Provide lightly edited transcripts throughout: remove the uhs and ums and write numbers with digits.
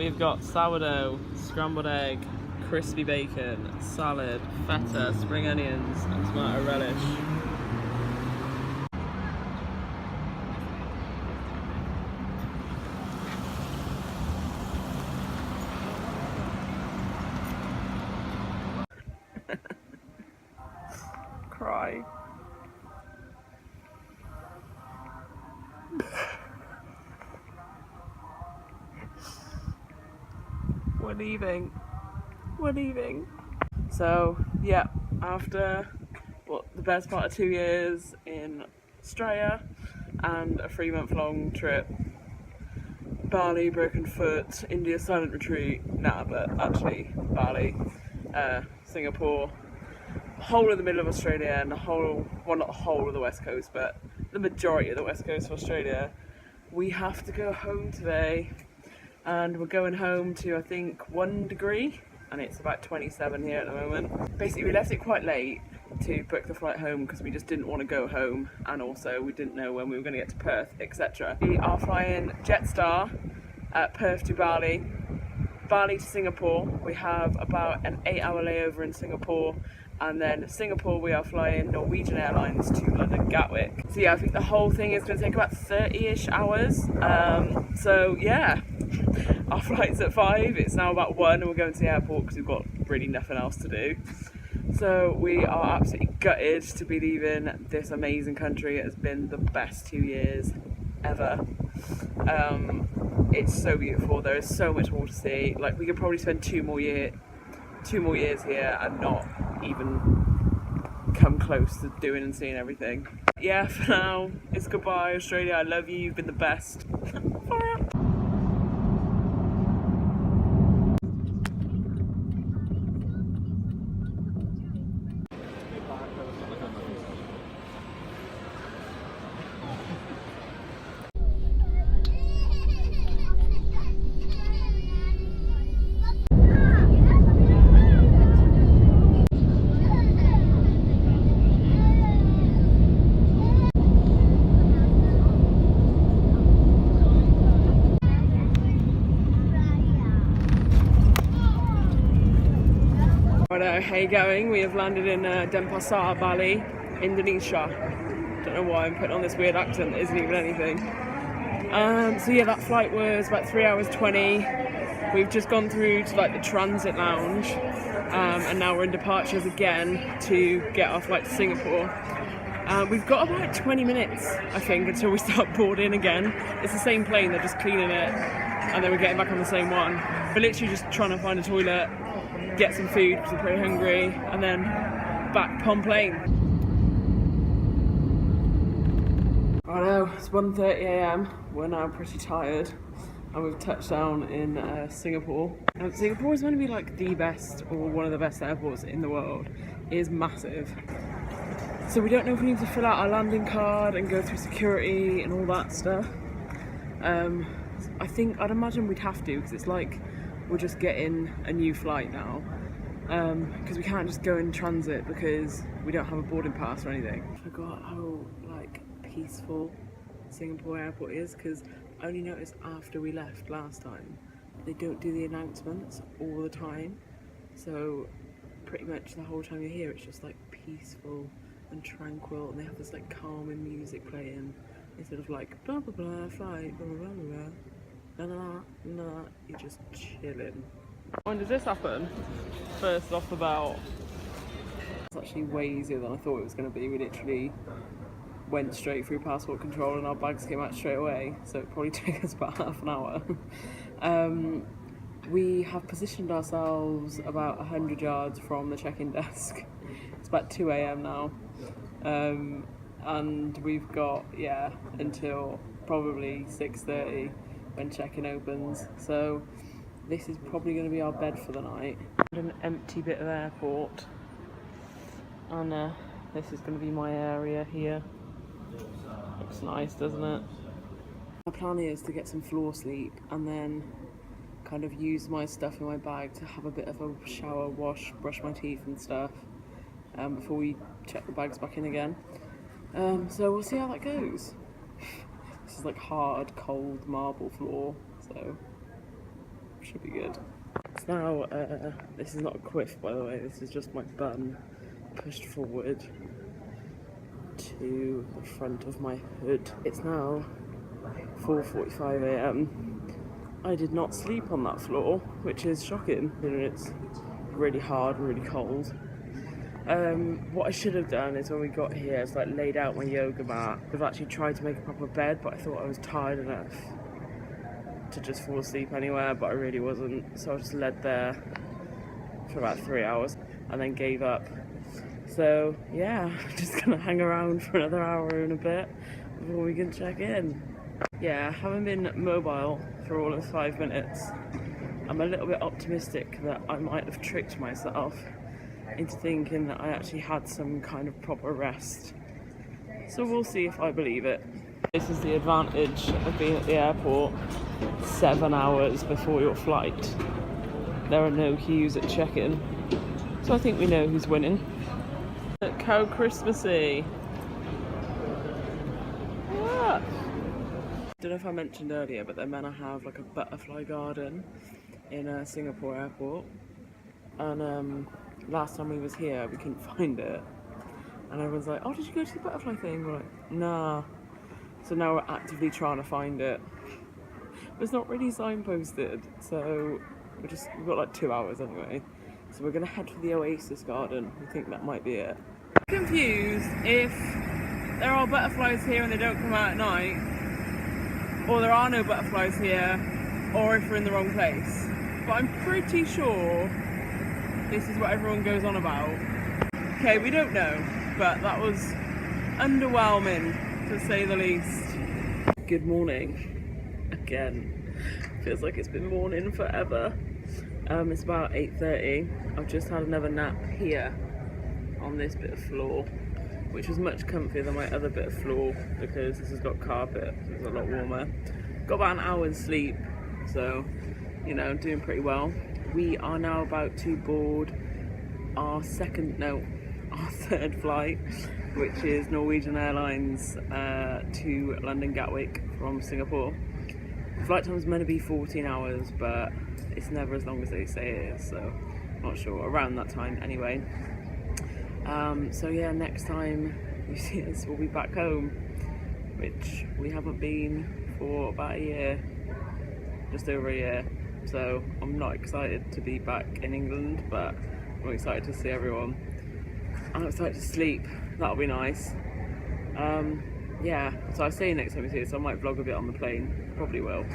We've got sourdough, scrambled egg, crispy bacon, salad, feta, spring onions and tomato relish. Cry. We're leaving. We're leaving. So yeah, after the best part of 2 years in Australia and a 3-month-long trip, Bali, broken foot, India silent retreat, but actually Bali, Singapore, whole of the middle of Australia and the whole, well not the whole of the west coast, but the majority of the west coast of Australia, we have to go home today. And we're going home to, I think, 1 degree, and it's about 27 here at the moment. Basically, we left it quite late to book the flight home because we just didn't want to go home, and also we didn't know when we were going to get to Perth, etc. We are flying Jetstar at Perth to Bali, Bali to Singapore. We have about an 8-hour layover in Singapore, and then Singapore we are flying Norwegian Airlines to London Gatwick. So yeah, I think the whole thing is going to take about 30-ish hours. So yeah, our flight's at 5, it's now about 1 and we're going to the airport because we've got really nothing else to do. So we are absolutely gutted to be leaving this amazing country. It has been the best 2 years ever. It's so beautiful, there is so much more to see. Like, we could probably spend 2 more years here and not even come close to doing and seeing everything. Yeah, for now, it's goodbye Australia, I love you, you've been the best. Righto, how you going? We have landed in Denpasar, Bali, Indonesia. Don't know why I'm putting on this weird accent that isn't even anything. So yeah, that flight was about 3 hours 20. We've just gone through to like the transit lounge, and now we're in departures again to get our flight to Singapore. We've got about 20 minutes, I think, until we start boarding again. It's the same plane, they're just cleaning it, and then we're getting back on the same one. We're literally just trying to find a toilet, get some food because we're pretty hungry, and then back on plane. I know, it's 1:30 AM, we're now pretty tired, and we've touched down in Singapore. Singapore is meant to be like the best, or one of the best airports in the world. It is massive. So we don't know if we need to fill out our landing card and go through security and all that stuff. I'd imagine we'd have to, because it's like we're just getting a new flight now, because we can't just go in transit because we don't have a boarding pass or anything. I forgot how like peaceful Singapore airport is, because I only noticed after we left last time they don't do the announcements all the time, so pretty much the whole time you're here it's just like peaceful and tranquil, and they have this like calming music playing instead of like blah blah blah flight blah blah blah blah. No, you're just chilling. When does this happen? First off about... It's actually way easier than I thought it was going to be. We literally went straight through passport control and our bags came out straight away, so it probably took us about half an hour. We have positioned ourselves about 100 yards from the check-in desk. It's about 2 AM now, and we've got, until probably 6:30 when check-in opens, so this is probably going to be our bed for the night. An empty bit of airport, and this is going to be my area here. Looks nice, doesn't it? My plan is to get some floor sleep and then kind of use my stuff in my bag to have a bit of a shower, wash, brush my teeth and stuff before we check the bags back in again. So we'll see how that goes. This is like hard, cold marble floor, so should be good. It's now, this is not a quiff by the way, this is just my bum pushed forward to the front of my hood. It's now 4:45 AM. I did not sleep on that floor, which is shocking. You know, it's really hard and really cold. What I should have done is when we got here, is like laid out my yoga mat. I've actually tried to make a proper bed, but I thought I was tired enough to just fall asleep anywhere, but I really wasn't. So I just led there for about 3 hours and then gave up. So yeah, I'm just gonna hang around for another hour and a bit before we can check in. Yeah, having been mobile for all of 5 minutes, I'm a little bit optimistic that I might have tricked myself into thinking that I actually had some kind of proper rest. So we'll see if I believe it. This is the advantage of being at the airport 7 hours before your flight. There are no queues at check-in, so I think we know who's winning. Look how Christmassy. What? Don't know if I mentioned earlier, but they're meant to have like a butterfly garden in Singapore airport. And last time we was here, we couldn't find it. And everyone's like, oh, did you go to the butterfly thing? We're like, nah. So now we're actively trying to find it. But it's not really signposted, so we've got like 2 hours anyway. So we're gonna head for the Oasis garden. We think that might be it. I'm confused if there are butterflies here and they don't come out at night, or there are no butterflies here, or if we're in the wrong place. But I'm pretty sure this is what everyone goes on about. Okay, we don't know, but that was underwhelming, to say the least. Good morning, again. Feels like it's been morning forever. It's about 8:30. I've just had another nap here on this bit of floor, which was much comfier than my other bit of floor because this has got carpet, so it's a lot warmer. Got about an hour's sleep, so, you know, doing pretty well. We are now about to board our third flight, which is Norwegian Airlines to London Gatwick from Singapore. The flight time is meant to be 14 hours, but it's never as long as they say it is, so not sure. Around that time anyway. So yeah, next time you see us, we'll be back home, which we haven't been for about a year, just over a year. So I'm not excited to be back in England, but I'm excited to see everyone. I'm excited to sleep, that'll be nice. Yeah, so I'll see you next time we see it, so I might vlog a bit on the plane, probably will.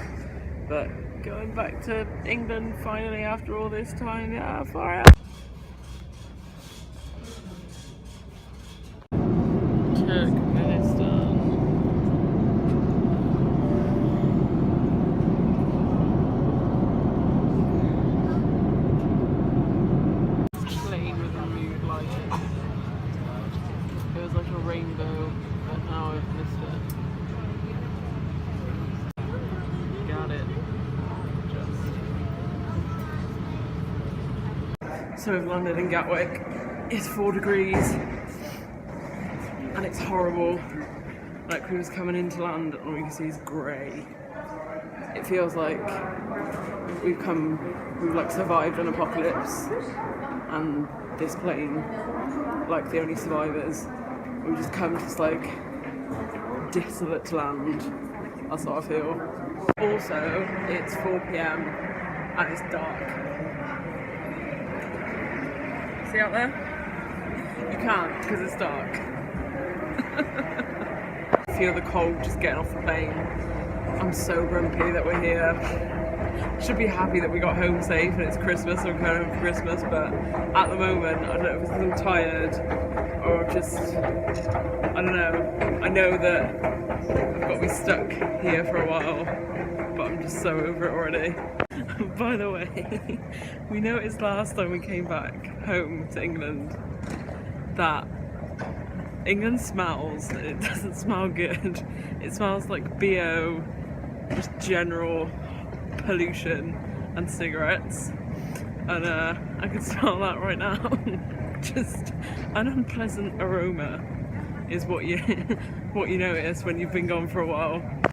But going back to England finally after all this time, yeah, far out. Rainbow, but now I've missed it. Got it. So we've landed in Gatwick. It's 4 degrees and it's horrible. Like, we was coming into land and all you can see is grey. It feels like we've like survived an apocalypse, and this plane, like the only survivors, we've just come to this like desolate land. That's what I feel. Also, it's 4 PM and it's dark. See out there? You can't because it's dark. I feel the cold just getting off the plane. I'm so grumpy that we're here. Should be happy that we got home safe and it's Christmas and we're going home for Christmas, but at the moment I don't know if it's a little tired or just, I don't know. I know that I've got to be stuck here for a while, but I'm just so over it already. By the way, we noticed last time we came back home to England that England smells, it doesn't smell good. It smells like BO, just general pollution and cigarettes, and I can smell that right now. Just an unpleasant aroma is what you notice when you've been gone for a while.